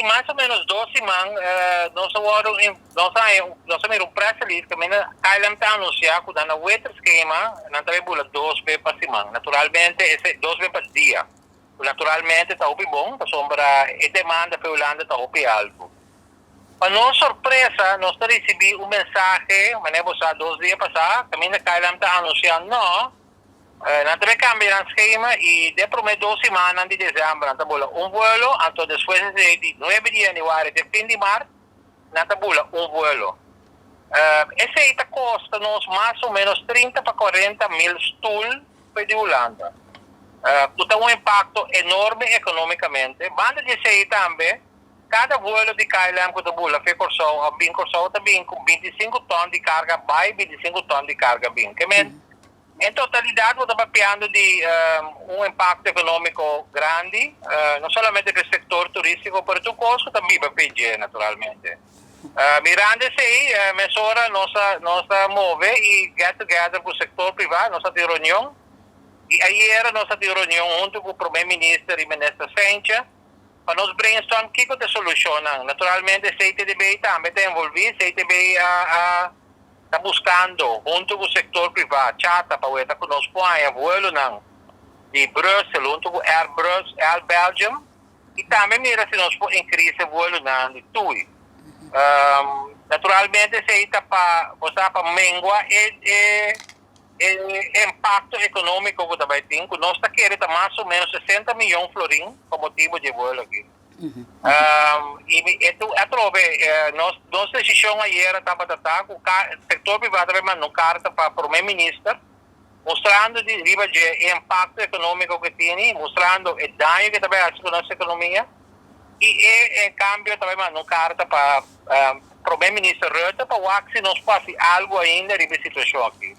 mais ou menos 12 man, nós temos um press release que kailan está anunciar que na waiting schema, não também bula 2 vezes para semana. Naturalmente, esse 2 vezes para dia. Naturalmente, está bom, para sombra e demanda para Holanda está alto. Para nossa surpresa, nós recebemos mensagem, manemos a 2 dias passados, também kailan está anunciando, não, não também cambia o esquema e depois 2 semanas de dezembro, não bula vuelo, então depois de 9 dias de janeiro, de fim de março, não bula vuelo. Esse aí custa nos mais ou menos 30 para 40 mil stools para a Holanda. Tem impacto enorme economicamente. Banda de aí também, cada vuelo de KLM que bula foi corso também com 25 tonnes de carga, vai 25 tonnes de carga bem. Em totalidade, estamos falando de impacto econômico grande, não somente para o setor turístico, mas para o custo também para o PG, naturalmente. Mirando isso aí, mesura nossa move e get together com o setor privado, nossa reunião. E aí era nossa reunião junto com o primeiro-ministro e o ministro Sencha, para nós brainstorm que é a solução. Naturalmente, a CITDB também está envolvido, a CITDB está buscando, junto com o setor privado, chata para ver que nós põe vuelo de Brussels, junto com Air Belgium, e também mira se nós podemos increase o vuelo de TUI. Naturalmente, se está para menguar o impacto econômico que também tem, que nós está querendo mais ou menos 60 milhões de florins por motivo de vuelo aqui. E nossa decisão ayer estava o setor privado também mandou carta para o primeiro-ministro, mostrando o impacto econômico que tem, mostrando o dano que também faz com a nossa economia. E, em cambio, também mandou carta para o primeiro-ministro Rutte para ver se nós fazemos algo ainda nessa situação aqui.